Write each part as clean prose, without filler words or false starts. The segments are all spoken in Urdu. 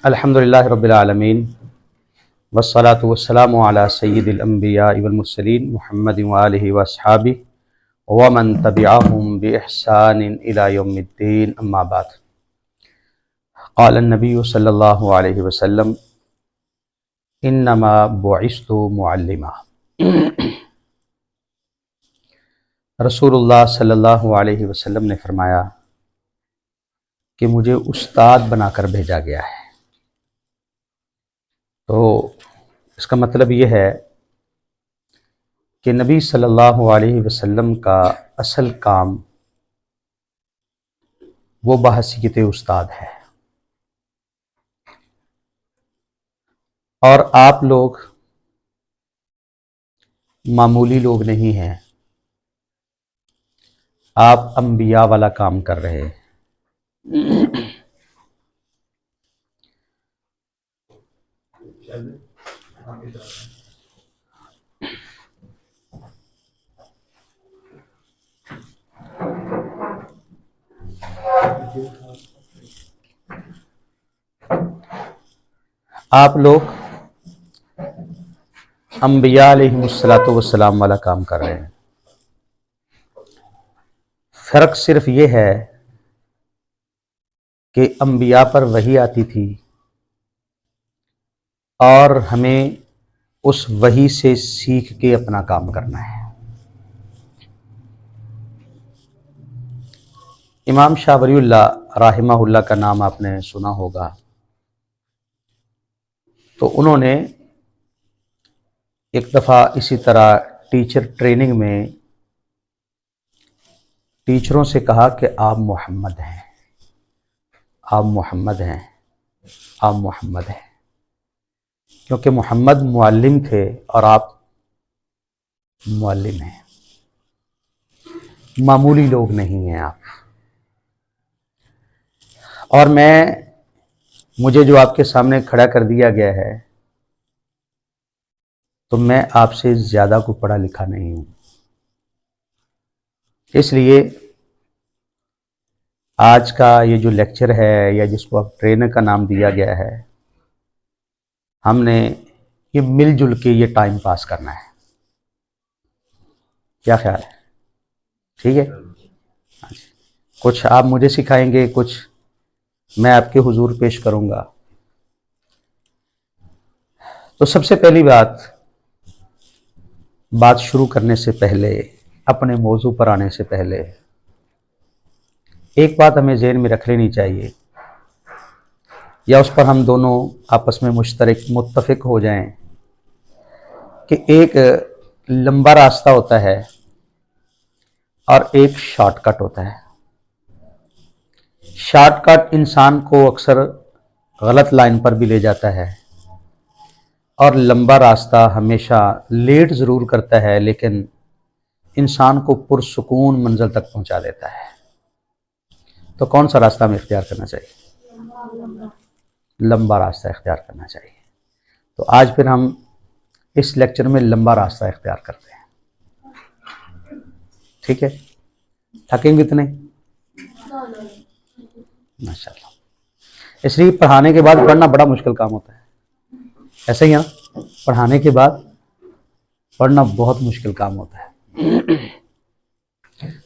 الحمدللہ رب العالمین والصلاة والسلام علی سید الانبیاء والمرسلین محمد وآلہ واصحابہ ومن تبعہم بإحسان الی یوم الدین اما بعد۔ قال النبی صلی اللہ علیہ وسلم انما بعثت معلما۔ رسول اللہ صلی اللہ علیہ وسلم نے فرمایا کہ مجھے استاد بنا کر بھیجا گیا ہے۔ تو اس کا مطلب یہ ہے کہ نبی صلی اللہ علیہ وسلم کا اصل کام وہ بحیثیت استاد ہے، اور آپ لوگ معمولی لوگ نہیں ہیں، آپ انبیاء والا کام کر رہے ہیں۔ آپ لوگ انبیاء علیہم السلام والا کام کر رہے ہیں۔ فرق صرف یہ ہے کہ انبیاء پر وحی آتی تھی اور ہمیں اس وحی سے سیکھ کے اپنا کام کرنا ہے۔ امام شاہ ولی اللہ رحمہ اللہ کا نام آپ نے سنا ہوگا۔ تو انہوں نے ایک دفعہ اسی طرح ٹیچر ٹریننگ میں ٹیچروں سے کہا کہ آپ محمد ہیں، آپ محمد ہیں، آپ محمد ہیں، کیونکہ محمد معلم تھے اور آپ معلم ہیں، معمولی لوگ نہیں ہیں آپ۔ اور مجھے جو آپ کے سامنے کھڑا کر دیا گیا ہے، تو میں آپ سے زیادہ کو پڑھا لکھا نہیں ہوں۔ اس لیے آج کا یہ جو لیکچر ہے یا جس کو اب ٹرینر کا نام دیا گیا ہے، ہم نے یہ مل جل کے یہ ٹائم پاس کرنا ہے۔ کیا خیال ہے؟ ٹھیک ہے؟ کچھ آپ مجھے سکھائیں گے، کچھ میں آپ کے حضور پیش کروں گا۔ تو سب سے پہلی بات شروع کرنے سے پہلے، اپنے موضوع پر آنے سے پہلے ایک بات ہمیں ذہن میں رکھ لینی چاہیے، یا اس پر ہم دونوں آپس میں متفق ہو جائیں کہ ایک لمبا راستہ ہوتا ہے اور ایک شارٹ کٹ ہوتا ہے۔ شارٹ کٹ انسان کو اکثر غلط لائن پر بھی لے جاتا ہے، اور لمبا راستہ ہمیشہ لیٹ ضرور کرتا ہے لیکن انسان کو پرسکون منزل تک پہنچا دیتا ہے۔ تو کون سا راستہ ہمیں اختیار کرنا چاہیے؟ لمبا راستہ اختیار کرنا چاہیے۔ تو آج پھر ہم اس لیکچر میں لمبا راستہ اختیار کرتے ہیں، ٹھیک ہے؟ تھکیں گے اتنے؟ ماشاءاللہ۔ اس لیے پڑھانے کے بعد پڑھنا بڑا مشکل کام ہوتا ہے، ایسا ہی ہے؟ پڑھانے کے بعد پڑھنا بہت مشکل کام ہوتا ہے۔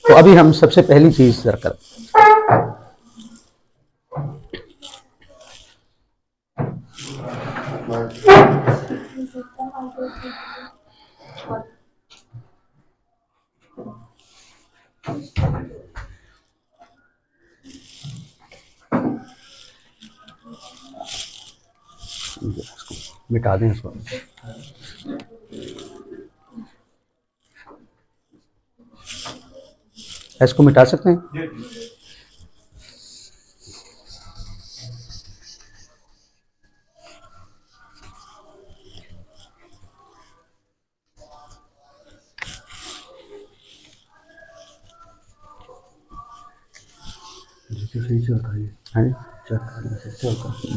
تو ابھی ہم سب سے پہلی چیز ذکر مٹا دیں اس کو۔ اس کو مٹا سکتے ہیں؟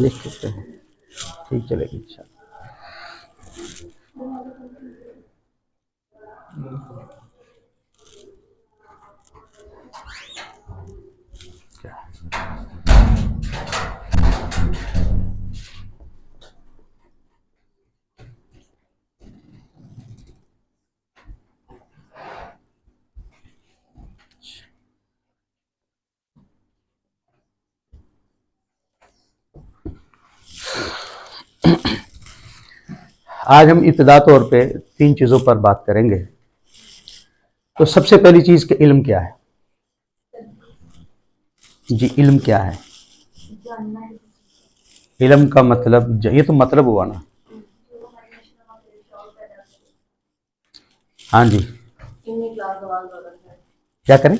دیکھ سکتے ہیں، ٹھیک چلے گی انشاءاللہ۔ آج ہم ابتدا طور پہ 3 چیزوں پر بات کریں گے. تو سب سے پہلی چیز کہ علم کیا ہے؟ جی علم کیا ہے؟ علم کا مطلب یہ تو مطلب ہوا نا. ہاں جی کیا کریں؟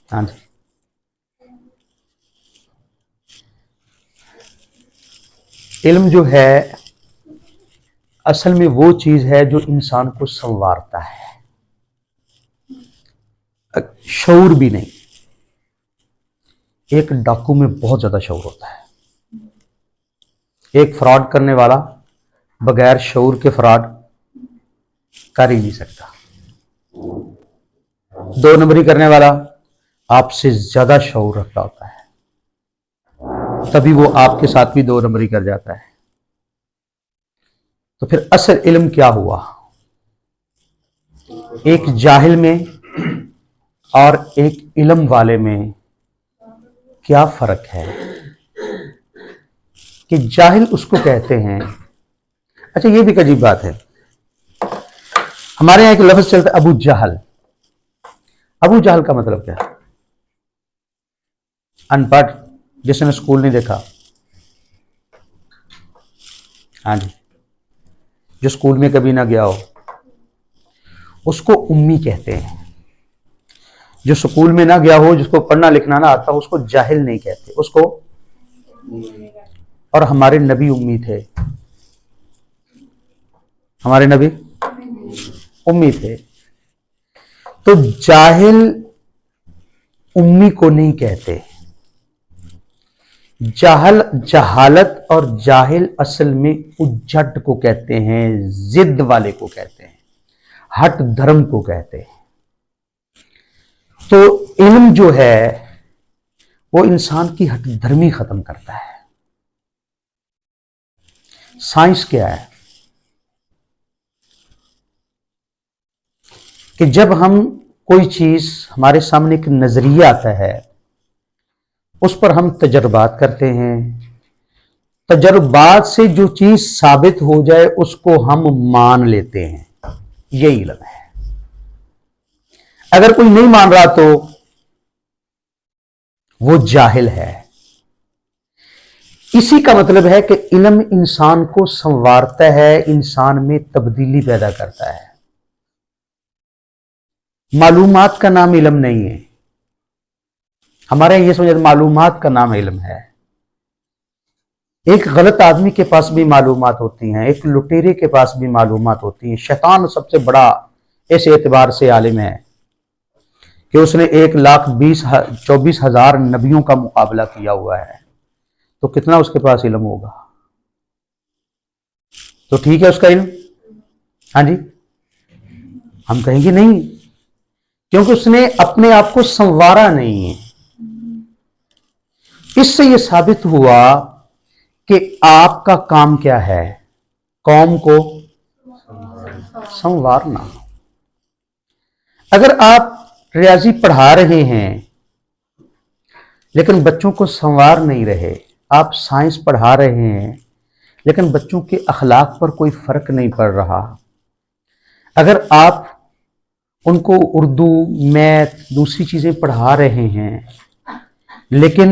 ہاں جی علم جو ہے اصل میں وہ چیز ہے جو انسان کو سنوارتا ہے، شعور بھی نہیں. ایک ڈاکو میں بہت زیادہ شعور ہوتا ہے. ایک فراڈ کرنے والا بغیر شعور کے فراڈ کر ہی نہیں سکتا. 2 نمبری کرنے والا آپ سے زیادہ شعور رکھتا ہوتا ہے، تبھی وہ آپ کے ساتھ بھی 2 نمبری کر جاتا ہے. تو پھر اصل علم کیا ہوا؟ ایک جاہل میں اور ایک علم والے میں کیا فرق ہے؟ کہ جاہل اس کو کہتے ہیں. اچھا یہ بھی ایک عجیب بات ہے، ہمارے یہاں ایک لفظ چلتا ہے ابو جہل. ابو جہل کا مطلب کیا ہے؟ ان پڑھ، جس نے اسکول نہیں دیکھا. ہاں جی جو اسکول میں کبھی نہ گیا ہو اس کو امی کہتے ہیں. جو اسکول میں نہ گیا ہو، جس کو پڑھنا لکھنا نہ آتا ہو، اس کو جاہل نہیں کہتے، اس کو. اور ہمارے نبی امی تھے، ہمارے نبی امی تھے. تو جاہل امی کو نہیں کہتے. جہالت اور جاہل اصل میں اجٹ کو کہتے ہیں، ضد والے کو کہتے ہیں، ہٹ دھرم کو کہتے ہیں. تو علم جو ہے وہ انسان کی ہٹ دھرمی ختم کرتا ہے. سائنس کیا ہے؟ کہ جب ہم کوئی چیز ہمارے سامنے ایک نظریہ آتا ہے، اس پر ہم تجربات کرتے ہیں، تجربات سے جو چیز ثابت ہو جائے اس کو ہم مان لیتے ہیں. یہ علم ہے. اگر کوئی نہیں مان رہا تو وہ جاہل ہے. اسی کا مطلب ہے کہ علم انسان کو سنوارتا ہے، انسان میں تبدیلی پیدا کرتا ہے. معلومات کا نام علم نہیں ہے. ہمارے یہ سمجھتے معلومات کا نام علم ہے. ایک غلط آدمی کے پاس بھی معلومات ہوتی ہیں، ایک لٹیرے کے پاس بھی معلومات ہوتی ہیں. شیطان سب سے بڑا اس اعتبار سے عالم ہے کہ اس نے 1,24,000 نبیوں کا مقابلہ کیا ہوا ہے. تو کتنا اس کے پاس علم ہوگا؟ تو ٹھیک ہے اس کا علم. ہاں جی ہم کہیں گے نہیں، کیونکہ اس نے اپنے آپ کو سنوارا نہیں ہے. اس سے یہ ثابت ہوا کہ آپ کا کام کیا ہے؟ قوم کو سنوارنا. اگر آپ ریاضی پڑھا رہے ہیں لیکن بچوں کو سنوار نہیں رہے، آپ سائنس پڑھا رہے ہیں لیکن بچوں کے اخلاق پر کوئی فرق نہیں پڑ رہا، اگر آپ ان کو اردو، میتھ، دوسری چیزیں پڑھا رہے ہیں لیکن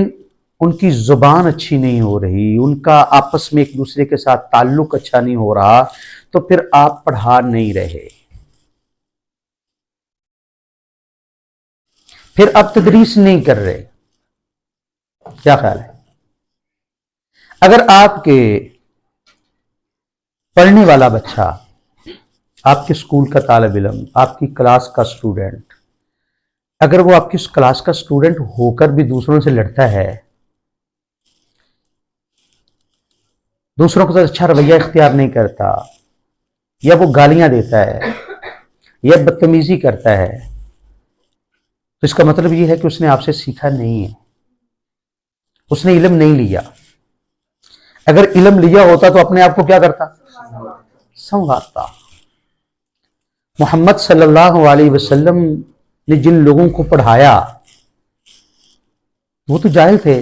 ان کی زبان اچھی نہیں ہو رہی، ان کا آپس میں ایک دوسرے کے ساتھ تعلق اچھا نہیں ہو رہا، تو پھر آپ پڑھا نہیں رہے، پھر آپ تدریس نہیں کر رہے. کیا خیال ہے؟ اگر آپ کے پڑھنے والا بچہ، آپ کے اسکول کا طالب علم، آپ کی کلاس کا اسٹوڈنٹ، اگر وہ آپ کی کلاس کا اسٹوڈنٹ ہو کر بھی دوسروں سے لڑتا ہے، دوسروں کے ساتھ اچھا رویہ اختیار نہیں کرتا، یا وہ گالیاں دیتا ہے یا بدتمیزی کرتا ہے، تو اس کا مطلب یہ ہے کہ اس نے آپ سے سیکھا نہیں ہے، اس نے علم نہیں لیا. اگر علم لیا ہوتا تو اپنے آپ کو کیا کرتا؟ سنوارتا. محمد صلی اللہ علیہ وسلم نے جن لوگوں کو پڑھایا وہ تو جاہل تھے،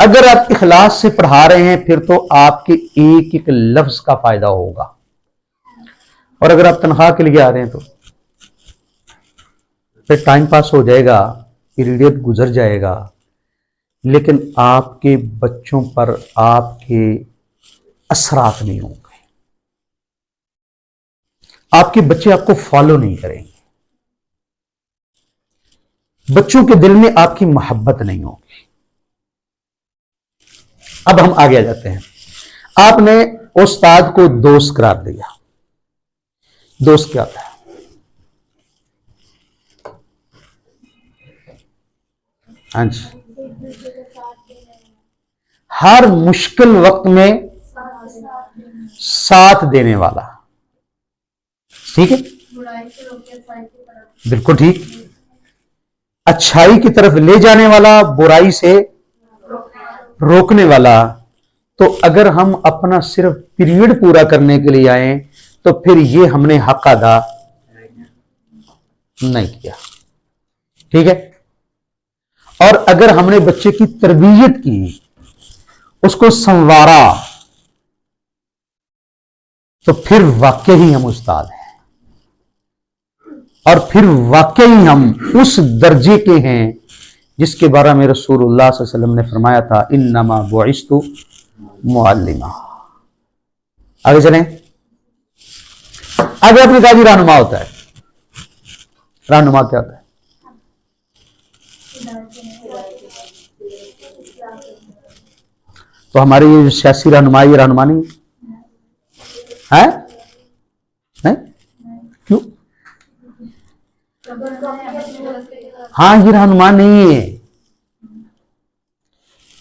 اگر آپ اخلاص سے پڑھا رہے ہیں پھر تو آپ کے ایک ایک لفظ کا فائدہ ہوگا، اور اگر آپ تنخواہ کے لیے آ رہے ہیں تو پھر ٹائم پاس ہو جائے گا، پیریڈ گزر جائے گا، لیکن آپ کے بچوں پر آپ کے اثرات نہیں ہوں گے، آپ کے بچے آپ کو فالو نہیں کریں گے، بچوں کے دل میں آپ کی محبت نہیں ہوگی۔ اب ہم آگے آ جاتے ہیں۔ آپ نے استاد کو دوست قرار دیا۔ دوست کیا ہوتا ہے؟ ہاں جی، ہر مشکل وقت میں ساتھ دینے والا، ٹھیک ہے، بالکل ٹھیک، اچھائی کی طرف لے جانے والا، برائی سے روکنے والا۔ تو اگر ہم اپنا صرف پیریڈ پورا کرنے کے لیے آئیں تو پھر یہ ہم نے حق ادا نہیں کیا، ٹھیک ہے۔ اور اگر ہم نے بچے کی تربیت کی، اس کو سنوارا، تو پھر واقعی ہم استاد ہیں، اور پھر واقعی ہم اس درجے کے ہیں جس کے بارے میں رسول اللہ صلی اللہ علیہ وسلم نے فرمایا تھا، انما بعثت معلما۔ آگے چلیں، آگے آپ نے کہا جی رہنما ہوتا ہے۔ رہنما کیا ہوتا ہے؟ تو ہماری یہ سیاسی رہنمائی، یہ رہنما نہیں ہے؟ نہیں؟ کیوں؟ ہاں، یہ رہنما نہیں ہے،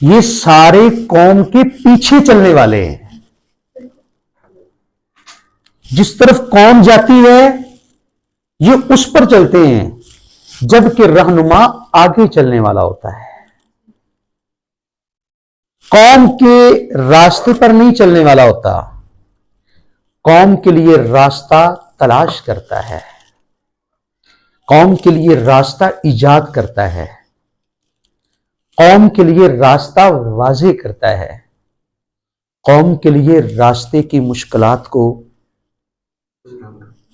یہ سارے قوم کے پیچھے چلنے والے ہیں۔ جس طرف قوم جاتی ہے یہ اس پر چلتے ہیں، جبکہ رہنما آگے چلنے والا ہوتا ہے، قوم کے راستے پر نہیں چلنے والا ہوتا، قوم کے لیے راستہ تلاش کرتا ہے، قوم کے لیے راستہ ایجاد کرتا ہے، قوم کے لیے راستہ واضح کرتا ہے، قوم کے لیے راستے کی مشکلات کو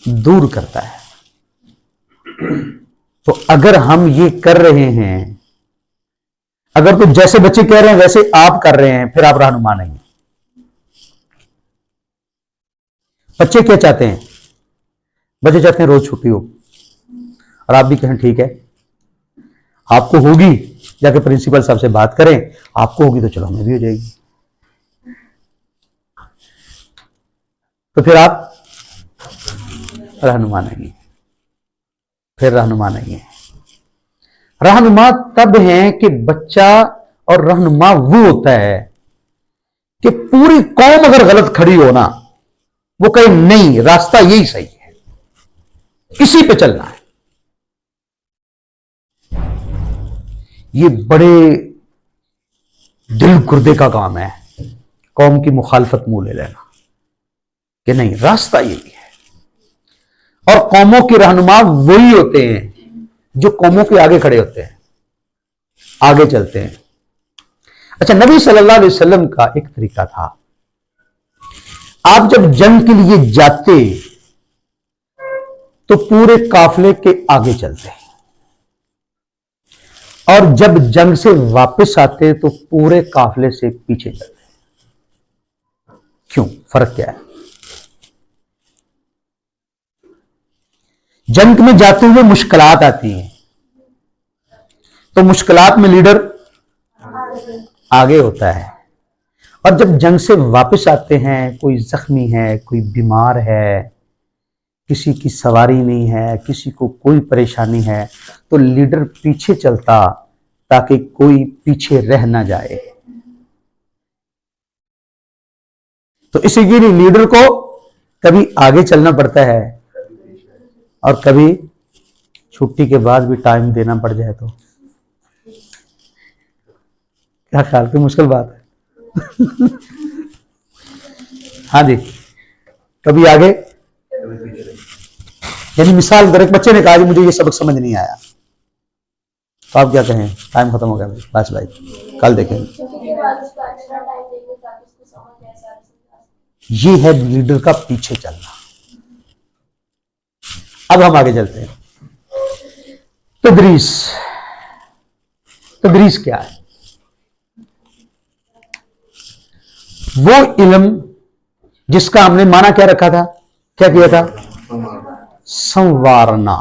دور کرتا ہے۔ تو اگر ہم یہ کر رہے ہیں، اگر تو جیسے بچے کہہ رہے ہیں ویسے آپ کر رہے ہیں، پھر آپ رہنما نہیں ہیں۔ بچے کیا چاہتے ہیں؟ بچے چاہتے ہیں روز چھٹی ہو، اور آپ بھی کہیں ٹھیک ہے، آپ کو ہوگی، جا کے پرنسپل صاحب سے بات کریں، آپ کو ہوگی تو چلو ہمیں بھی ہو جائے گی، تو پھر آپ رہنما نہیں، پھر رہنما نہیں ہے۔ رہنما تب ہیں کہ بچہ، اور رہنما وہ ہوتا ہے کہ پوری قوم اگر غلط کھڑی ہو نا، وہ کہے نہیں، راستہ یہی صحیح ہے، اسی پہ چلنا ہے۔ یہ بڑے دل گردے کا کام ہے، قوم کی مخالفت منہ لے لینا کہ نہیں، راستہ یہی ہے۔ اور قوموں کے رہنما وہی ہوتے ہیں جو قوموں کے آگے کھڑے ہوتے ہیں، آگے چلتے ہیں۔ اچھا، نبی صلی اللہ علیہ وسلم کا ایک طریقہ تھا، آپ جب جنگ کے لیے جاتے تو پورے قافلے کے آگے چلتے، اور جب جنگ سے واپس آتے تو پورے قافلے سے پیچھے چلتے۔ کیوں؟ فرق کیا ہے؟ جنگ میں جاتے ہوئے مشکلات آتی ہیں تو مشکلات میں لیڈر آگے ہوتا ہے، اور جب جنگ سے واپس آتے ہیں، کوئی زخمی ہے، کوئی بیمار ہے، کسی کی سواری نہیں ہے، کسی کو کوئی پریشانی ہے، تو لیڈر پیچھے چلتا تاکہ کوئی پیچھے رہ نہ جائے۔ تو اسی لیے لیڈر کو کبھی آگے چلنا پڑتا ہے، اور کبھی چھٹی کے بعد بھی ٹائم دینا پڑ جائے تو کیا خیال؟ کوئی مشکل بات ہے؟ ہاں جی، کبھی آگے، یعنی مثال، ایک بچے نے کہا کہ مجھے یہ سبق سمجھ نہیں آیا، تو آپ کیا کہیں؟ ٹائم ختم ہو گیا بھائی، بس بھائی کل دیکھیں گے. یہ ہے لیڈر کا پیچھے چلنا. اب ہم آگے چلتے ہیں. تدریس. تدریس کیا ہے؟ وہ علم جس کا ہم نے معنی کیا رکھا تھا، کیا کیا تھا؟ سنوارنا.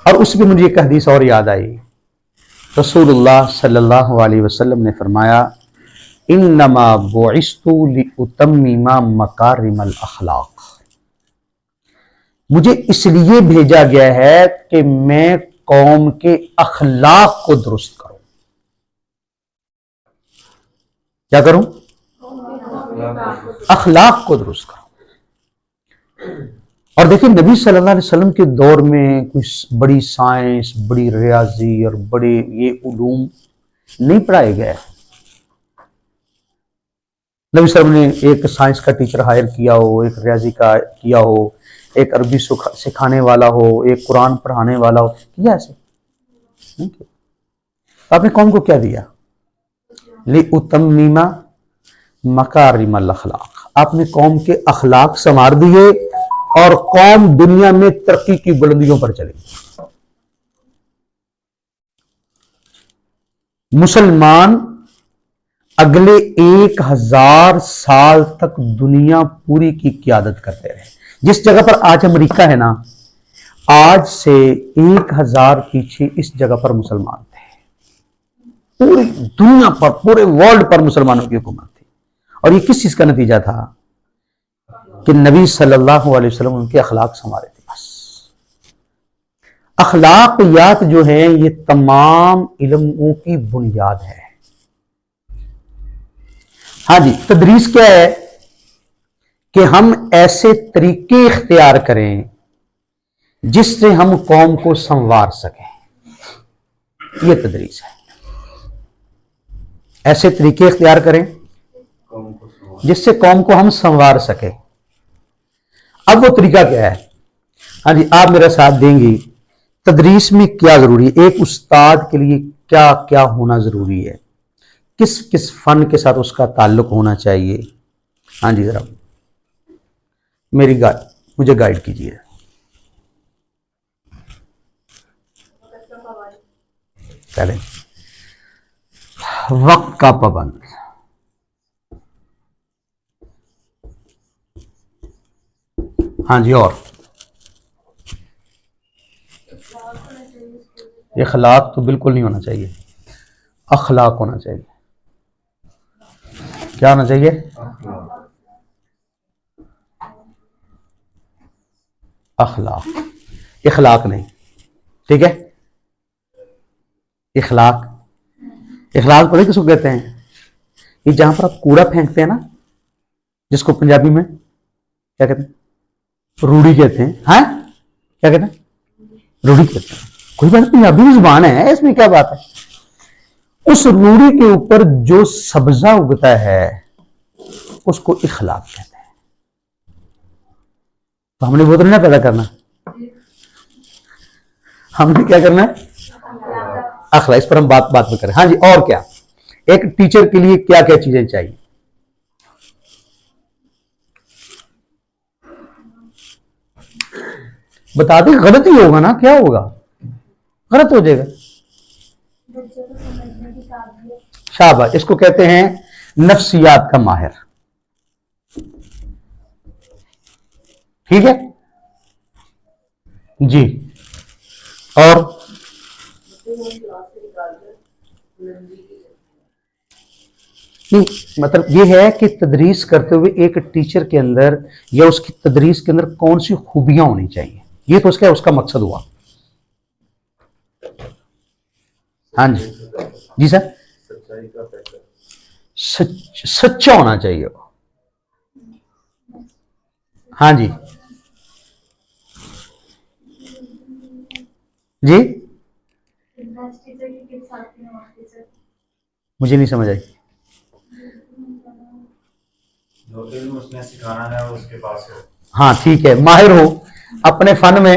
اور اس میں مجھے ایک حدیث اور یاد آئی. رسول اللہ صلی اللہ علیہ وسلم نے فرمایا انما بعثت لاتمم مکارم الاخلاق. مجھے اس لیے بھیجا گیا ہے کہ میں قوم کے اخلاق کو درست کروں. کیا کروں؟ اخلاق کو درست کروں. اور دیکھیں نبی صلی اللہ علیہ وسلم کے دور میں کوئی بڑی سائنس، بڑی ریاضی اور بڑے یہ علوم نہیں پڑھائے گئے. نبی صلی اللہ علیہ وسلم نے ایک سائنس کا ٹیچر ہائر کیا ہو، ایک ریاضی کا کیا ہو، ایک عربی سکھانے والا ہو، ایک قرآن پڑھانے والا ہو، کیا ایسے؟ آپ نے قوم کو کیا دیا؟ لِأُتَمِّمَ مَكَارِمَ الْأَخْلَاقِ. آپ نے قوم کے اخلاق سنوار دیے اور قوم دنیا میں ترقی کی بلندیوں پر چلی. مسلمان اگلے 1000 سال تک دنیا پوری کی قیادت کرتے رہے. جس جگہ پر آج امریکہ ہے نا، آج سے 1000 پیچھے اس جگہ پر مسلمان تھے. پوری دنیا پر، پورے ورلڈ پر مسلمانوں کی حکومت تھی. اور یہ کس چیز کا نتیجہ تھا؟ کہ نبی صلی اللہ علیہ وسلم ان کے اخلاق سنوارے تھے. بس اخلاقیات جو ہیں یہ تمام علموں کی بنیاد ہے. ہاں جی. تدریس کیا ہے؟ کہ ہم ایسے طریقے اختیار کریں جس سے ہم قوم کو سنوار سکیں. یہ تدریس ہے. ایسے طریقے اختیار کریں جس سے قوم کو ہم سنوار سکیں. اب وہ طریقہ کیا ہے؟ ہاں جی، آپ میرا ساتھ دیں گی. تدریس میں کیا ضروری ہے؟ ایک استاد کے لیے کیا کیا ہونا ضروری ہے؟ کس کس فن کے ساتھ اس کا تعلق ہونا چاہیے؟ ہاں جی، ذرا مجھے گائیڈ کیجیے. پہلے وقت کا پابند. ہاں جی. اور اخلاق تو بالکل نہیں ہونا چاہیے. اخلاق ہونا چاہیے. کیا ہونا چاہیے؟ اخلاق. اخلاق نہیں. ٹھیک ہے. اخلاق پتہ کس کو کہتے ہیں؟ یہ جہاں پر آپ کوڑا پھینکتے ہیں نا، جس کو پنجابی میں کیا کہتے ہیں؟ روڑی کہتے ہیں. ہاں، کیا کہتے ہیں؟ روڑی کہتے ہیں. کوئی بات نہیں، پنجابی زبان ہے، اس میں کیا بات ہے. اس روڑی کے اوپر جو سبزہ اگتا ہے اس کو اخلاق کہتے ہیں. تو ہم نے وہ تو نہیں پیدا کرنا، ہم نے کیا کرنا ہے؟ اخلاق. اس پر ہم بات میں کریں. ہاں جی. اور کیا ایک ٹیچر کے لیے کیا کیا چیزیں چاہیے؟ بتا دیں. غلط ہی ہوگا نا، کیا ہوگا؟ غلط ہو جائے گا. شاباش. اس کو کہتے ہیں نفسیات کا ماہر. ٹھیک ہے جی. اور مطلب یہ ہے کہ تدریس کرتے ہوئے ایک ٹیچر کے اندر یا اس کی تدریس کے اندر کون سی خوبیاں ہونی چاہیے. یہ تو اس کا مقصد ہوا. ہاں جی. جی سر. سچا ہونا چاہیے. ہاں جی. جی مجھے نہیں سمجھ آئی. جو علم اس نے سکھانا ہے اس کے پاس ہو. ہاں ٹھیک ہے. ماہر ہو اپنے فن میں.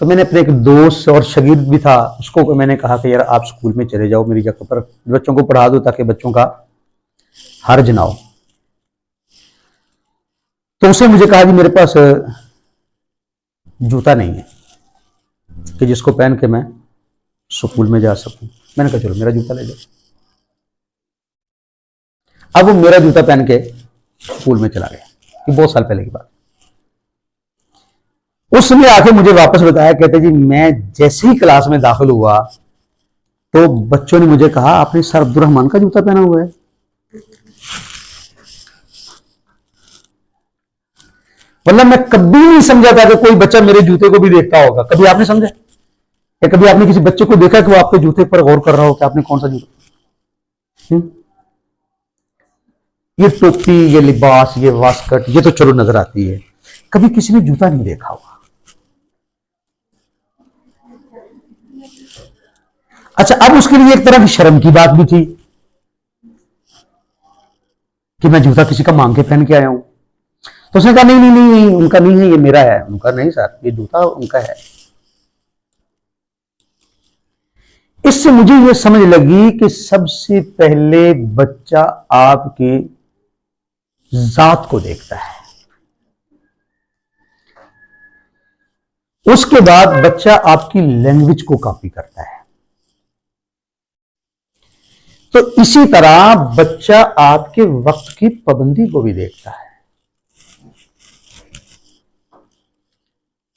تو میں نے اپنے ایک دوست اور شاگرد بھی تھا، اس کو میں نے کہا کہ یار آپ اسکول میں چلے جاؤ میری جگہ پر، بچوں کو پڑھا دو تاکہ بچوں کا حرج نہ ہو۔ تو اسے مجھے کہا جی میرے پاس جوتا نہیں ہے کہ جس کو پہن کے میں اسکول میں جا سکوں۔ میں نے کہا چلو میرا جوتا لے جاؤ۔ اب وہ میرا جوتا پہن کے اسکول میں چلا گیا، یہ بہت سال پہلے کی بات۔ اس نے آ کے مجھے واپس بتایا، کہتے جی میں جیسے ہی کلاس میں داخل ہوا تو بچوں نے مجھے کہا آپ نے سر عبد الرحمان کا جوتا پہنا ہوا ہے۔ مطلب میں کبھی نہیں سمجھا تھا کہ کوئی بچہ میرے جوتے کو بھی دیکھتا ہوگا۔ کبھی آپ نے سمجھا یا کبھی آپ نے کسی بچے کو دیکھا کہ وہ آپ کے جوتے پر غور کر رہا ہو کہ آپ نے کون سا جوتا؟ یہ ٹوپی، یہ لباس، یہ واسکٹ، یہ تو چلو نظر آتی ہے، کبھی کسی نے جوتا نہیں دیکھا ہوگا۔ اچھا، اب اس کے لیے ایک طرح کی شرم کی بات بھی تھی کہ میں جوتا کسی کا مانگ کے پہن کے آیا ہوں۔ تو اس نے کہا نہیں نہیں نہیں، ان کا نہیں ہے، یہ میرا ہے۔ ان کا نہیں سر، یہ جوتا ان کا ہے۔ اس سے مجھے یہ سمجھ لگی کہ سب سے پہلے بچہ آپ کی ذات کو دیکھتا ہے، اس کے بعد بچہ آپ کی لینگویج کو کاپی کرتا ہے۔ تو اسی طرح بچہ آپ کے وقت کی پابندی کو بھی دیکھتا ہے۔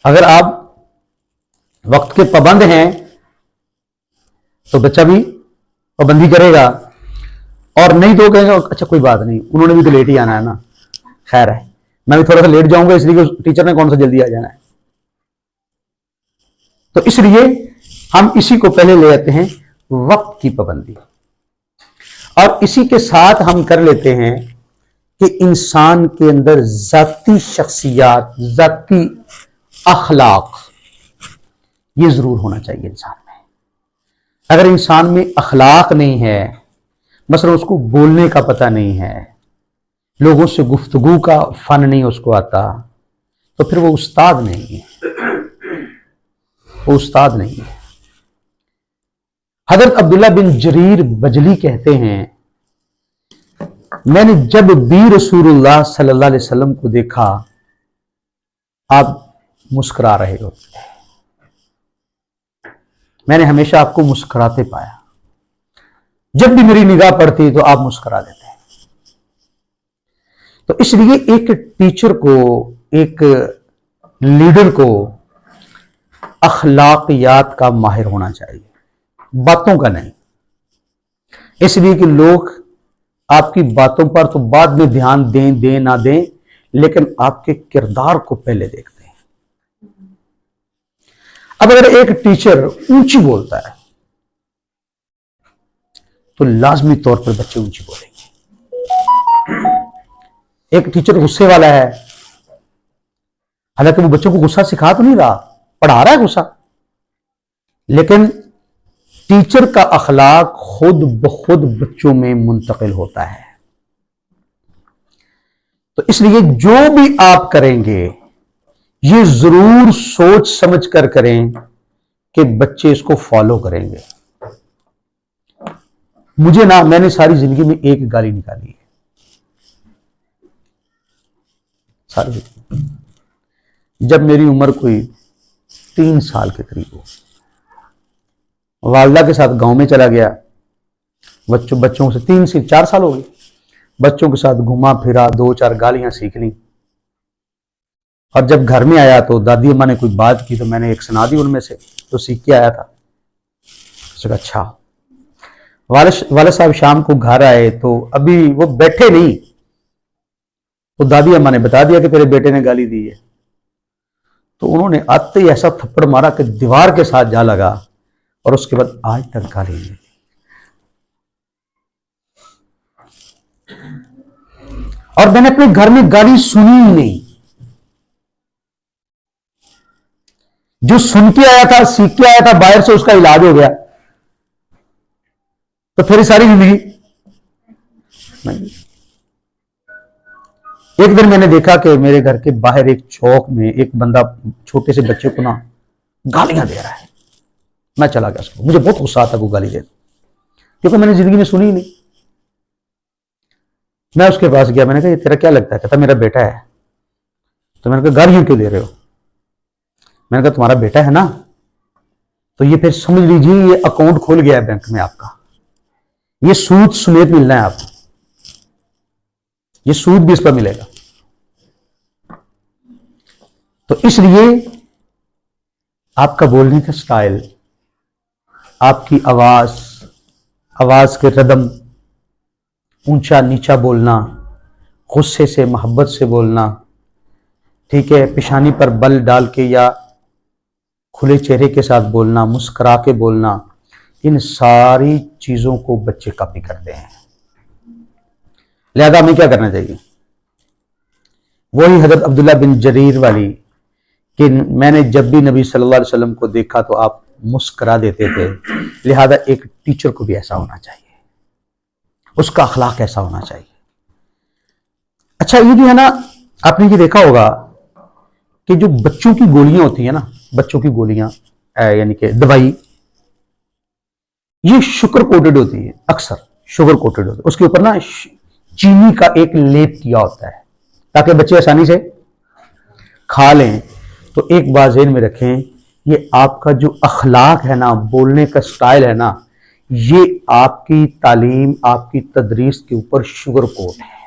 اگر آپ وقت کے پابند ہیں تو بچہ بھی پابندی کرے گا، اور نہیں تو کہے گا اچھا کوئی بات نہیں، انہوں نے بھی تو لیٹ ہی آنا ہے نا، خیر ہے میں بھی تھوڑا سا لیٹ جاؤں گا اس لیے کہ ٹیچر نے کون سا جلدی آ جانا ہے۔ تو اس لیے ہم اسی کو پہلے لے آتے ہیں، وقت کی پابندی، اور اسی کے ساتھ ہم کر لیتے ہیں کہ انسان کے اندر ذاتی شخصیات، ذاتی اخلاق، یہ ضرور ہونا چاہیے انسان میں۔ اگر انسان میں اخلاق نہیں ہے، مثلا اس کو بولنے کا پتہ نہیں ہے، لوگوں سے گفتگو کا فن نہیں اس کو آتا، تو پھر وہ استاد نہیں ہے، وہ استاد نہیں ہے۔ حضرت عبداللہ بن جریر بجلی کہتے ہیں میں نے جب بھی رسول اللہ صلی اللہ علیہ وسلم کو دیکھا آپ مسکرا رہے ہوتے تھے، میں نے ہمیشہ آپ کو مسکراتے پایا، جب بھی میری نگاہ پڑتی تو آپ مسکرا دیتے ہیں۔ تو اس لیے ایک ٹیچر کو، ایک لیڈر کو اخلاقیات کا ماہر ہونا چاہیے، باتوں کا نہیں۔ اس لیے کہ لوگ آپ کی باتوں پر تو بعد میں دھیان دیں نہ دیں، لیکن آپ کے کردار کو پہلے دیکھتے ہیں۔ اب اگر ایک ٹیچر اونچی بولتا ہے تو لازمی طور پر بچے اونچی بولیں گے۔ ایک ٹیچر غصے والا ہے، حالانکہ وہ بچوں کو غصہ سکھا تو نہیں رہا، پڑھا رہا ہے غصہ، لیکن ٹیچر کا اخلاق خود بخود بچوں میں منتقل ہوتا ہے۔ تو اس لیے جو بھی آپ کریں گے یہ ضرور سوچ سمجھ کر کریں کہ بچے اس کو فالو کریں گے۔ مجھے نا، میں نے ساری زندگی میں ایک گالی نکالی ہے، ساری زندگی، جب میری عمر کوئی 3 سال کے قریب ہو، والدہ کے ساتھ گاؤں میں چلا گیا، بچوں سے 3 سے 4 سال ہو گئے، بچوں کے ساتھ گھوما پھرا، 2-4 گالیاں سیکھ لیں، اور جب گھر میں آیا تو دادی اماں نے کوئی بات کی تو میں نے ایک سنا دی ان میں سے تو سیکھ کے آیا تھا۔ اس کا اچھا، والد صاحب شام کو گھر آئے تو ابھی وہ بیٹھے نہیں تو دادی اماں نے بتا دیا کہ تیرے بیٹے نے گالی دی ہے۔ تو انہوں نے آتے ہی ایسا تھپڑ مارا کہ دیوار کے ساتھ جا لگا، اور اس کے بعد آج تک گالی نہیں۔ اور میں نے اپنے گھر میں گالی سنی ہی نہیں، جو سن کے آیا تھا، سیکھ کے آیا تھا باہر سے، اس کا علاج ہو گیا، تو پھر ساری زندگی نہیں۔ ایک دن میں نے دیکھا کہ میرے گھر کے باہر ایک چوک میں ایک بندہ چھوٹے سے بچے کو نا گالیاں دے رہا ہے. میں چلا گیا اس کو, مجھے بہت غصہ آتا کو گالی دے, کیونکہ میں نے زندگی میں سنی ہی نہیں. میں اس کے پاس گیا, میں نے کہا یہ تیرا کیا لگتا ہے؟ کہتا میرا بیٹا ہے. تو میں نے کہا گالیاں کیوں دے رہے ہو؟ میں نے کہا تمہارا بیٹا ہے نا, تو یہ پھر سمجھ لیجیے یہ اکاؤنٹ کھول گیا ہے بینک میں آپ کا, یہ سود سمیت ملنا ہے آپ کو, یہ سود بھی اس پر ملے گا. تو اس لیے آپ کا بولنے کا سٹائل, آپ کی آواز کے ردم, اونچا نیچا بولنا, غصے سے محبت سے بولنا, ٹھیک ہے, پیشانی پر بل ڈال کے یا کھلے چہرے کے ساتھ بولنا, مسکرا کے بولنا, ان ساری چیزوں کو بچے کاپی کرتے ہیں. لہذا ہمیں کیا کرنا چاہیے؟ وہی حضرت عبداللہ بن جریر والی کہ میں نے جب بھی نبی صلی اللہ علیہ وسلم کو دیکھا تو آپ مسکرا دیتے تھے, لہذا ایک ٹیچر کو بھی ایسا ہونا چاہیے, اس کا اخلاق ایسا ہونا چاہیے. اچھا یہ جو ہے نا, آپ نے یہ دیکھا ہوگا کہ جو بچوں کی گولیاں ہوتی ہیں نا, بچوں کی گولیاں یعنی کہ دوائی, یہ شوگر کوٹڈ ہوتی ہے, اکثر شوگر کوٹڈ ہوتی ہے, اس کے اوپر نا چینی کا ایک لیپ کیا ہوتا ہے تاکہ بچے آسانی سے کھا لیں. تو ایک بات ذہن میں رکھیں, یہ آپ کا جو اخلاق ہے نا, بولنے کا سٹائل ہے نا, یہ آپ کی تعلیم, آپ کی تدریس کے اوپر شوگر کوٹ ہے.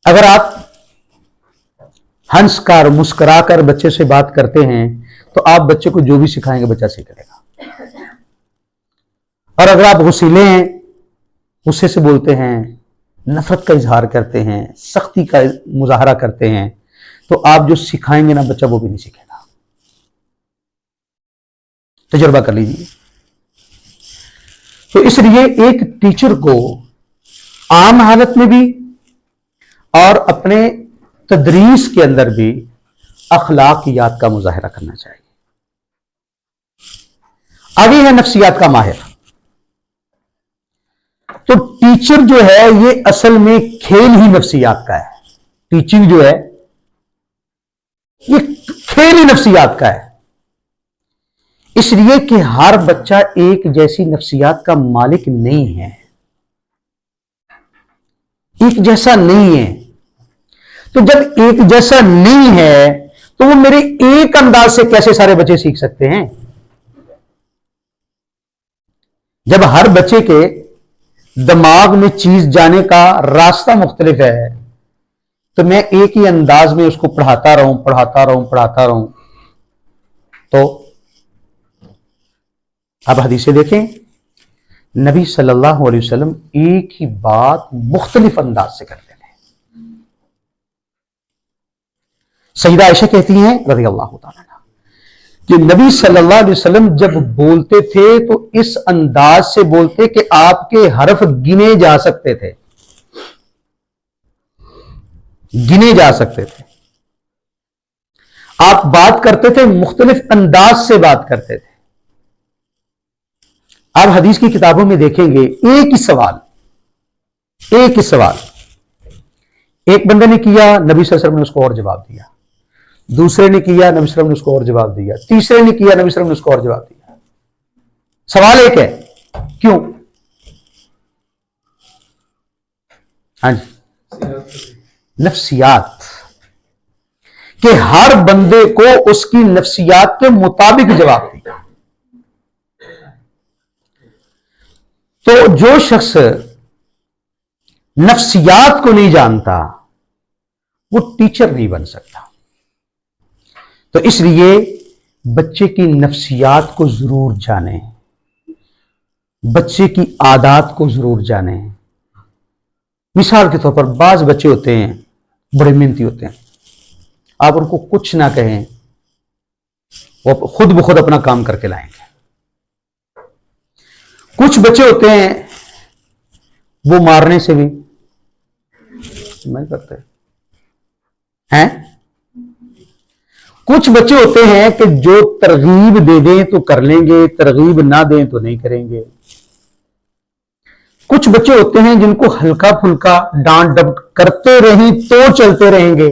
اگر آپ ہنس کر مسکرا کر بچے سے بات کرتے ہیں تو آپ بچے کو جو بھی سکھائیں گے بچہ سیکھ لے گا. اور اگر آپ غصیلے ہیں, غصے سے بولتے ہیں, نفرت کا اظہار کرتے ہیں, سختی کا مظاہرہ کرتے ہیں, تو آپ جو سکھائیں گے نا بچہ وہ بھی نہیں سیکھے گا. تجربہ کر لیجیے. تو اس لیے ایک ٹیچر کو عام حالت میں بھی اور اپنے تدریس کے اندر بھی اخلاقیات کا مظاہرہ کرنا چاہیے. آگے ہے نفسیات کا ماہر. تو ٹیچر جو ہے یہ اصل میں کھیل ہی نفسیات کا ہے. ٹیچنگ جو ہے یہ کھیل ہی نفسیات کا ہے. اس لیے کہ ہر بچہ ایک جیسی نفسیات کا مالک نہیں ہے, ایک جیسا نہیں ہے. تو جب ایک جیسا نہیں ہے تو وہ میرے ایک انداز سے کیسے سارے بچے سیکھ سکتے ہیں؟ جب ہر بچے کے دماغ میں چیز جانے کا راستہ مختلف ہے تو میں ایک ہی انداز میں اس کو پڑھاتا رہوں تو اب حدیثیں دیکھیں, نبی صلی اللہ علیہ وسلم ایک ہی بات مختلف انداز سے کرتے تھے. سیدہ عائشہ کہتی ہیں رضی اللہ تعالیٰ عنہا کہ نبی صلی اللہ علیہ وسلم جب بولتے تھے تو اس انداز سے بولتے کہ آپ کے حرف گنے جا سکتے تھے, گنے جا سکتے تھے. آپ بات کرتے تھے مختلف انداز سے بات کرتے تھے. آپ حدیث کی کتابوں میں دیکھیں گے ایک ہی سوال ایک بندے نے کیا, نبی صلی اللہ علیہ وسلم نے اس کو اور جواب دیا, دوسرے نے کیا, نبی صلی اللہ علیہ وسلم نے اس کو اور جواب دیا, تیسرے نے کیا, نبی صلی اللہ علیہ وسلم نے اس کو اور جواب دیا. سوال ایک ہے, کیوں؟ ہاں جی, نفسیات, کہ ہر بندے کو اس کی نفسیات کے مطابق جواب دیا. تو جو شخص نفسیات کو نہیں جانتا وہ ٹیچر نہیں بن سکتا. تو اس لیے بچے کی نفسیات کو ضرور جانیں, بچے کی عادات کو ضرور جانیں. مثال کے طور پر بعض بچے ہوتے ہیں بڑے محنتی ہوتے ہیں, آپ ان کو کچھ نہ کہیں وہ خود بخود اپنا کام کر کے لائیں گے. کچھ بچے ہوتے ہیں وہ مارنے سے بھی نہیں کرتے ہیں. کچھ بچے ہوتے ہیں کہ جو ترغیب دے دیں تو کر لیں گے, ترغیب نہ دیں تو نہیں کریں گے. کچھ بچے ہوتے ہیں جن کو ہلکا پھلکا ڈانٹ ڈپٹ کرتے رہیں تو چلتے رہیں گے,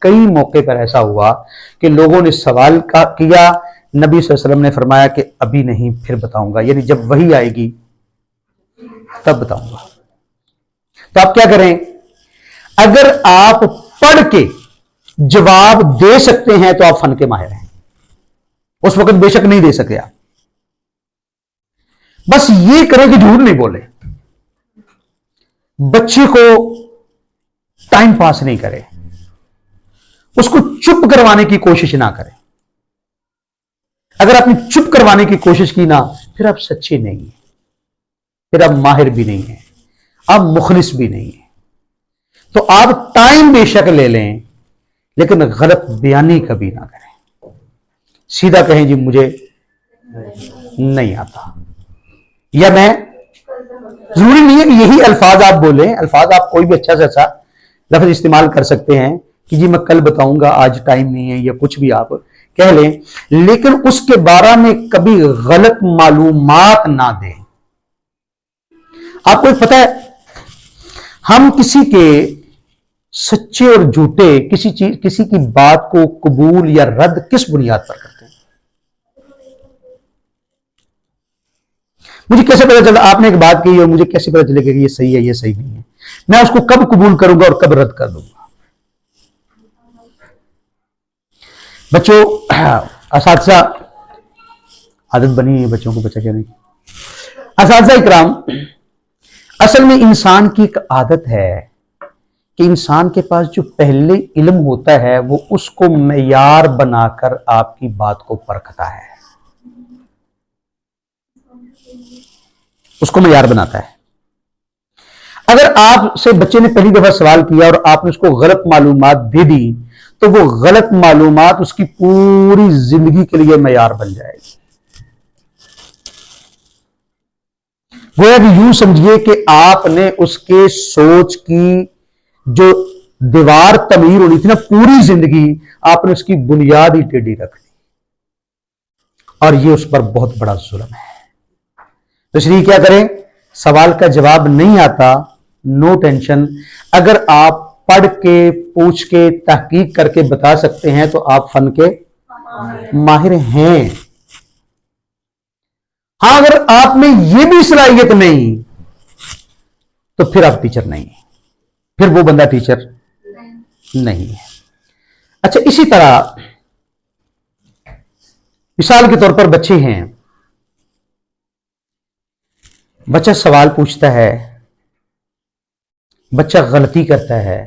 کئی موقع پر ایسا ہوا کہ لوگوں نے سوال کیا، نبی صلی اللہ علیہ وسلم نے فرمایا کہ ابھی نہیں، پھر بتاؤں گا، یعنی جب وحی آئے گی تب بتاؤں گا۔ تو آپ کیا کریں؟ اگر آپ پڑھ کے جواب دے سکتے ہیں تو آپ فن کے ماہر ہیں، اس وقت بے شک نہیں دے سکے آپ، بس یہ کریں کہ جھوٹ نہیں بولے، بچے کو ٹائم پاس نہیں کرے، اس کو چپ کروانے کی کوشش نہ کرے۔ اگر آپ نے چپ کروانے کی کوشش کی نا، پھر آپ سچے نہیں ہیں، پھر آپ ماہر بھی نہیں ہیں، آپ مخلص بھی نہیں ہیں۔ تو آپ ٹائم بے شک لے لیں لیکن غلط بیانی کبھی نہ کریں، سیدھا کہیں جی مجھے نہیں آتا، یا میں، ضروری نہیں ہے کہ یہی الفاظ آپ بولیں، الفاظ آپ کوئی بھی اچھا سے اچھا لفظ استعمال کر سکتے ہیں کہ جی میں کل بتاؤں گا، آج ٹائم نہیں ہے، یا کچھ بھی آپ کہہ لیں، لیکن اس کے بارے میں کبھی غلط معلومات نہ دیں۔ آپ کو ایک پتہ ہے، ہم کسی کے سچے اور جھوٹے کسی کی بات کو قبول یا رد کس بنیاد پر کرتے ہیں؟ مجھے کیسے پتا چلتا آپ نے ایک بات کی اور مجھے کیسے پتا چلے گا کہ یہ صحیح ہے یہ صحیح نہیں ہے؟ میں اس کو کب قبول کروں گا اور کب رد کر دوں گا؟ بچوں، اساتذہ، عادت بنی ہے بچوں کو بچہ کہنے کی، اساتذہ اکرام، اصل میں انسان کی ایک عادت ہے کہ انسان کے پاس جو پہلے علم ہوتا ہے وہ اس کو معیار بنا کر آپ کی بات کو پرکھتا ہے، اس کو معیار بناتا ہے۔ اگر آپ سے بچے نے پہلی دفعہ سوال کیا اور آپ نے اس کو غلط معلومات دے دی تو وہ غلط معلومات اس کی پوری زندگی کے لیے معیار بن جائے گی۔ گویا کہ یوں سمجھیے کہ آپ نے اس کے سوچ کی جو دیوار تعمیر ہونی تھی نا، پوری زندگی آپ نے اس کی بنیاد ہی ٹیڑھی رکھ دی، اور یہ اس پر بہت بڑا ظلم ہے۔ تو اس لیے کیا کریں؟ سوال کا جواب نہیں آتا، نو ٹینشن، اگر آپ پڑھ کے پوچھ کے تحقیق کر کے بتا سکتے ہیں تو آپ فن کے ماہر ہیں۔ ہاں، اگر آپ میں یہ بھی صلاحیت نہیں تو پھر آپ ٹیچر نہیں ہیں، پھر وہ بندہ ٹیچر نہیں ہے۔ اچھا، اسی طرح مثال کے طور پر بچے ہیں، بچہ سوال پوچھتا ہے، بچہ غلطی کرتا ہے،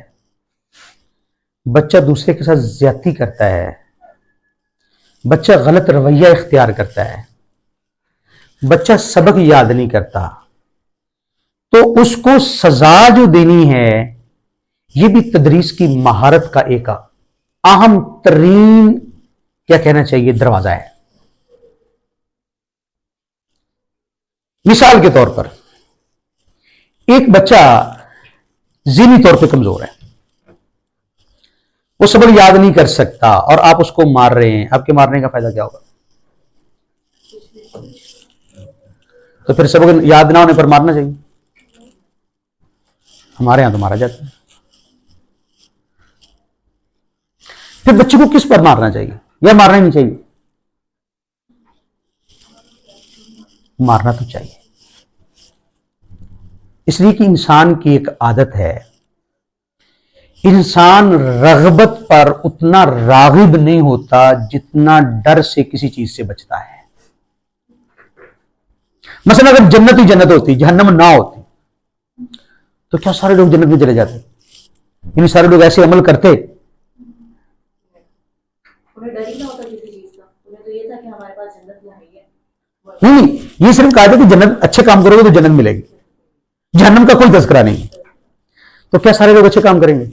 بچہ دوسرے کے ساتھ زیادتی کرتا ہے، بچہ غلط رویہ اختیار کرتا ہے، بچہ سبق یاد نہیں کرتا، تو اس کو سزا جو دینی ہے یہ بھی تدریس کی مہارت کا ایک اہم ترین، کیا کہنا چاہیے، دروازہ ہے۔ مثال کے طور پر ایک بچہ ذہنی طور پہ کمزور ہے، وہ سبق یاد نہیں کر سکتا اور آپ اس کو مار رہے ہیں، آپ کے مارنے کا فائدہ کیا ہوگا؟ تو پھر سبق یاد نہ ہونے پر مارنا چاہیے؟ ہمارے یہاں تو مارا جاتا ہے۔ پھر بچے کو کس پر مارنا چاہیے یا مارنا نہیں چاہیے؟ مارنا تو چاہیے، اس لیے کہ انسان کی ایک عادت ہے، انسان رغبت پر اتنا راغب نہیں ہوتا جتنا ڈر سے کسی چیز سے بچتا ہے۔ مثلا اگر جنت ہی جنت ہوتی، جہنم نہ ہوتی، تو کیا سارے لوگ جنت میں چلے جاتے؟ یعنی سارے لوگ ایسے عمل کرتے؟ نہیں، یہ صرف کہا تھا کہ جنت اچھے کام کرو گے تو جنت ملے گی، جہنم کا کوئی تذکرہ نہیں۔ تو کیا سارے لوگ اچھے کام کریں گے؟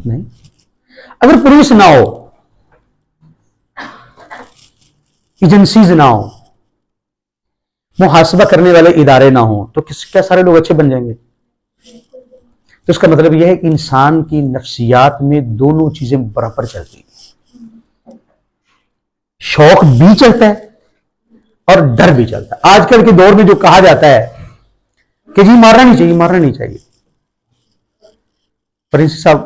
نہیں۔ اگر پولیس نہ ہو، ایجنسیز نہ ہو، محاسبہ کرنے والے ادارے نہ ہوں، تو کیا سارے لوگ اچھے بن جائیں گے؟ تو اس کا مطلب یہ ہے کہ انسان کی نفسیات میں دونوں چیزیں برابر چلتی ہیں، شوق بھی چلتا ہے اور ڈر بھی چلتا ہے۔ آج کل کے دور میں جو کہا جاتا ہے کہ جی مارنا نہیں چاہیے، مارنا نہیں چاہیے، پرنس صاحب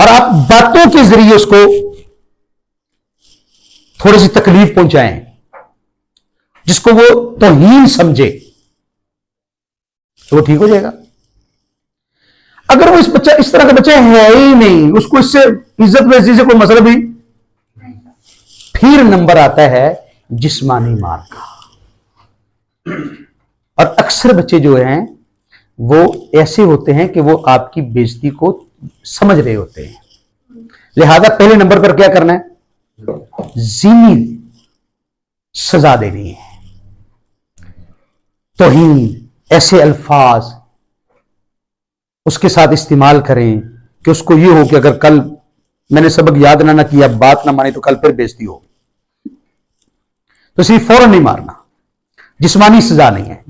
اور آپ باتوں کے ذریعے اس کو تھوڑی سی تکلیف پہنچائیں، جس کو وہ توہین سمجھے، تو وہ ٹھیک ہو جائے گا۔ اگر وہ اس طرح کا بچہ ہے ہی نہیں، اس کو اس سے عزت ویسی سے کوئی مسئلہ بھی، پھر نمبر آتا ہے جسمانی مار کا۔ اور اکثر بچے جو ہیں وہ ایسے ہوتے ہیں کہ وہ آپ کی بےزتی کو سمجھ رہے ہوتے ہیں، لہذا پہلے نمبر پر کیا کرنا ہے؟ ذہنی سزا دینی ہے، توہین، ایسے الفاظ اس کے ساتھ استعمال کریں کہ اس کو یہ ہو کہ اگر کل میں نے سبق یاد نہ کیا، بات نہ مانی، تو کل پھر بےزتی ہو، تو صرف فوراً نہیں مارنا۔ جسمانی سزا نہیں ہے،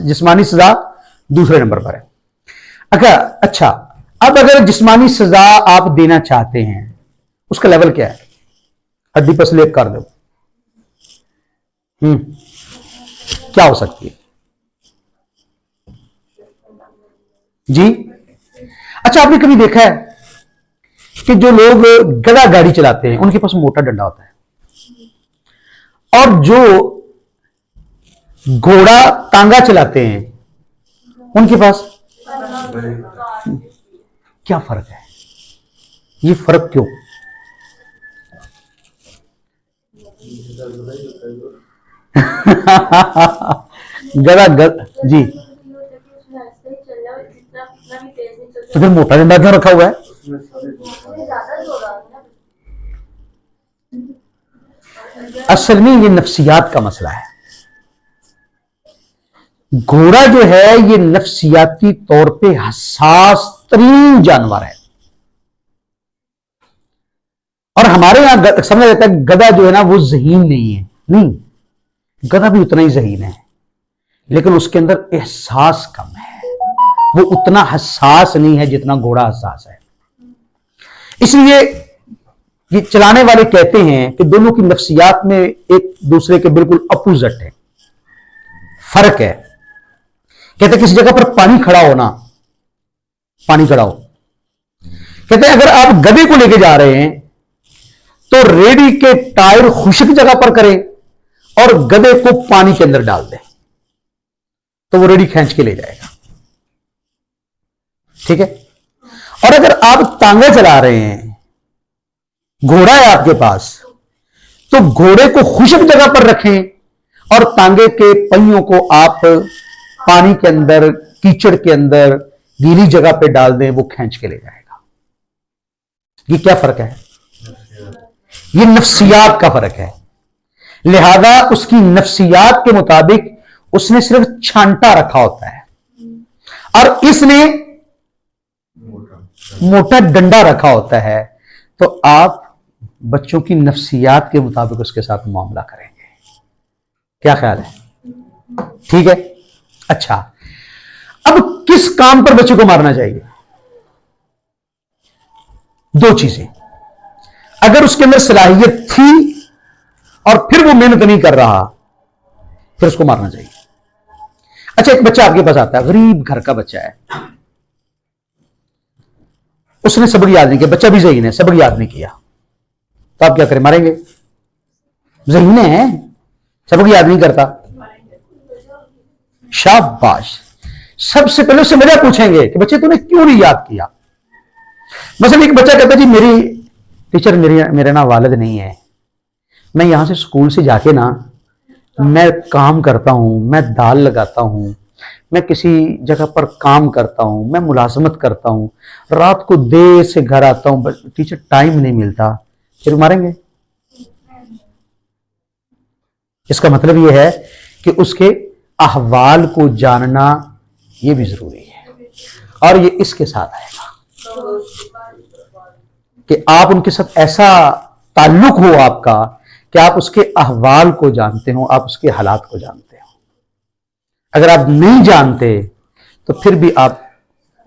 جسمانی سزا دوسرے نمبر پر ہے۔ اچھا، اب اگر جسمانی سزا آپ دینا چاہتے ہیں، اس کا لیول کیا ہے؟ ہڈی پسلیب کر دو، کیا ہو سکتی ہے جی؟ اچھا، آپ نے کبھی دیکھا ہے کہ جو لوگ گدا گاڑی چلاتے ہیں ان کے پاس موٹا ڈنڈا ہوتا ہے، اور جو گھوڑا تانگا چلاتے ہیں ان کے پاس کیا فرق ہے؟ یہ فرق کیوں؟ جی، تو پھر موٹا ڈنڈا کیوں رکھا ہوا ہے؟ اصل میں یہ نفسیات کا مسئلہ ہے۔ گھوڑا جو ہے یہ نفسیاتی طور پہ حساس ترین جانور ہے، اور ہمارے یہاں سمجھا جاتا ہے گدھا جو ہے نا وہ ذہین نہیں ہے، نہیں، گدھا بھی اتنا ہی ذہین ہے، لیکن اس کے اندر احساس کم ہے، وہ اتنا حساس نہیں ہے جتنا گھوڑا حساس ہے۔ اس لیے یہ چلانے والے کہتے ہیں کہ دونوں کی نفسیات میں ایک دوسرے کے بالکل اپوزٹ ہے، فرق ہے۔ کہتے ہیں کسی جگہ پر پانی کھڑا ہونا، پانی کھڑا ہو، کہتے ہیں اگر آپ گدھے کو لے کے جا رہے ہیں تو ریڑی کے ٹائر خشک جگہ پر کریں اور گدھے کو پانی کے اندر ڈال دیں تو وہ ریڑی کھینچ کے لے جائے گا، ٹھیک ہے؟ اور اگر آپ تانگا چلا رہے ہیں، گھوڑا ہے آپ کے پاس، تو گھوڑے کو خشک جگہ پر رکھیں اور تانگے کے پہیوں کو آپ پانی کے اندر، کیچڑ کے اندر، گیلی جگہ پہ ڈال دیں، وہ کھینچ کے لے جائے گا۔ یہ کیا فرق ہے؟ یہ نفسیات کا فرق ہے۔ لہذا اس کی نفسیات کے مطابق اس نے صرف چھانٹا رکھا ہوتا ہے، اور اس نے موٹا ڈنڈا رکھا ہوتا ہے، تو آپ بچوں کی نفسیات کے مطابق اس کے ساتھ معاملہ کریں گے۔ کیا خیال ہے؟ ٹھیک ہے؟ اچھا، اب کس کام پر بچے کو مارنا چاہیے؟ دو چیزیں، اگر اس کے اندر صلاحیت تھی اور پھر وہ محنت نہیں کر رہا، پھر اس کو مارنا چاہیے۔ اچھا، ایک بچہ آپ کے پاس آتا ہے، غریب گھر کا بچہ ہے، اس نے سبق یاد نہیں کیا، بچہ بھی ذہین ہے، سبق یاد نہیں کیا، تو آپ کیا کریں؟ ماریں گے؟ ذہین ہے، سبق یاد نہیں کرتا، شاباش، سب سے پہلے اس سے وجہ پوچھیں گے کہ بچے تو نے کیوں نہیں یاد کیا؟ مثلا ایک بچہ کہتا ہے جی میری ٹیچر میرے نا والد نہیں ہے، میں یہاں سے اسکول سے جا کے نا میں کام کرتا ہوں، میں دال لگاتا ہوں، میں کسی جگہ پر کام کرتا ہوں، میں ملازمت کرتا ہوں، رات کو دیر سے گھر آتا ہوں، ٹیچر ٹائم نہیں ملتا، پھر ماریں گے؟ اس کا مطلب یہ ہے کہ اس کے احوال کو جاننا یہ بھی ضروری ہے، اور یہ اس کے ساتھ آئے گا کہ آپ ان کے ساتھ ایسا تعلق ہو آپ کا کہ آپ اس کے احوال کو جانتے ہو، آپ اس کے حالات کو جانتے ہو۔ اگر آپ نہیں جانتے تو پھر بھی آپ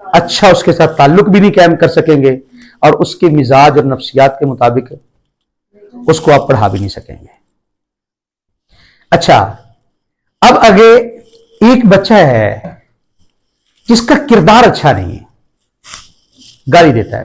اچھا اس کے ساتھ تعلق بھی نہیں قائم کر سکیں گے، اور اس کے مزاج اور نفسیات کے مطابق اس کو آپ پڑھا بھی نہیں سکیں گے۔ اچھا، اب آگے ایک بچہ ہے جس کا کردار اچھا نہیں ہے، گالی دیتا ہے،